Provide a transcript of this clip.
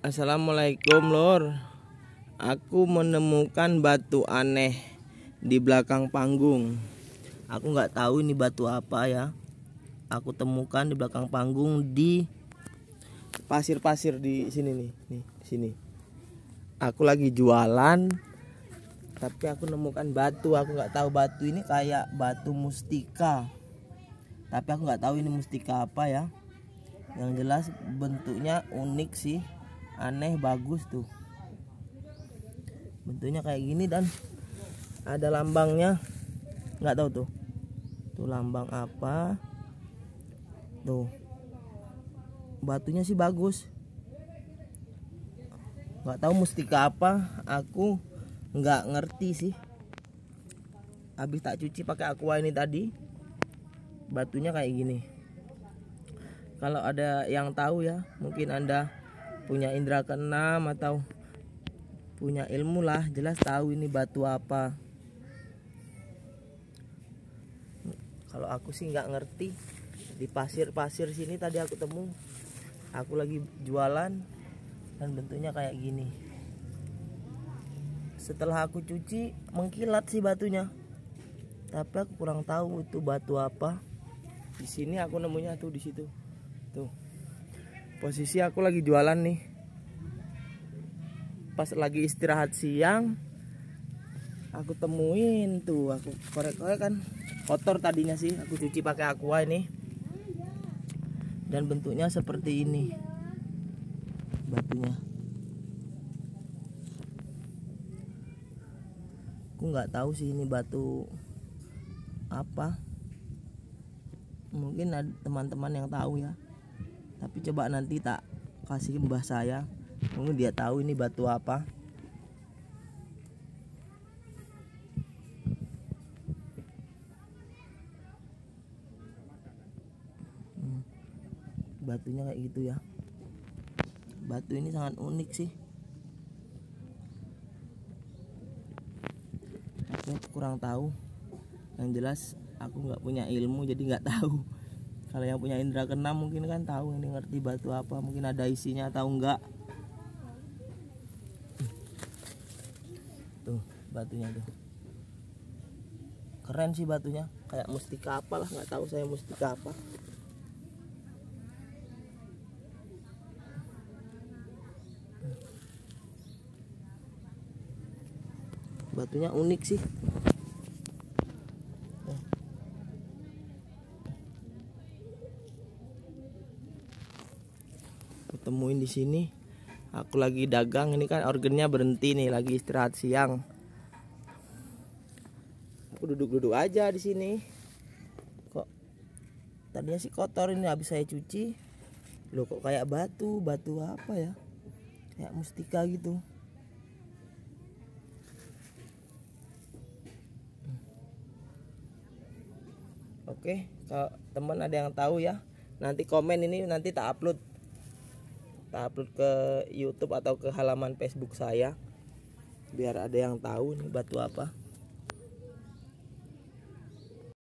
Assalamualaikum Lor. Aku menemukan batu aneh di belakang panggung. Aku nggak tahu ini batu apa ya. Aku temukan di belakang panggung di pasir-pasir di sini nih, sini. Aku lagi jualan, tapi aku nemukan batu. Aku nggak tahu batu ini kayak batu mustika. Tapi aku nggak tahu ini mustika apa ya. Yang jelas bentuknya unik sih, aneh, bagus tuh. Bentuknya kayak gini dan ada lambangnya, nggak tahu tuh. Tuh lambang apa? Tuh. Batunya sih bagus. Nggak tahu mustika apa, aku nggak ngerti sih. Habis tak cuci pakai aqua ini tadi, batunya kayak gini. Kalau ada yang tahu ya, mungkin Anda punya indera keenam atau punya ilmu lah, jelas tahu ini batu apa. Kalau aku sih nggak ngerti. Di pasir-pasir sini tadi aku temu. Aku lagi jualan dan bentuknya kayak gini. Setelah aku cuci mengkilat sih batunya, tapi aku kurang tahu itu batu apa. Di sini aku nemunya tuh di situ. Tuh. Posisi aku lagi jualan nih. Pas lagi istirahat siang, aku temuin tuh, aku korek-korek kan kotor tadinya sih, aku cuci pakai aqua ini. Dan bentuknya seperti ini batunya. Aku nggak tahu sih ini batu apa. Mungkin ada teman-teman yang tahu ya. Tapi coba nanti tak kasih mbah saya, mungkin dia tahu ini batu apa. Batunya kayak gitu ya. Batu ini sangat unik sih. Aku kurang tahu. Yang jelas aku nggak punya ilmu, jadi nggak tahu. Kalau yang punya indera keenam mungkin kan tahu, ini ngerti batu apa, mungkin ada isinya atau enggak. Tuh batunya tuh. Keren sih batunya, kayak mustika apa lah, nggak tahu saya mustika apa. Batunya unik sih. Temuin di sini. Aku lagi dagang, ini kan organnya berhenti nih, lagi istirahat siang. Aku duduk-duduk aja di sini. Kok tadinya sih kotor, ini habis saya cuci. Loh kok kayak batu, batu apa ya? Kayak mustika gitu. Oke, kalau teman ada yang tahu ya, nanti komen, ini nanti tak upload ke YouTube atau ke halaman Facebook saya, biar ada yang tahu nih batu apa.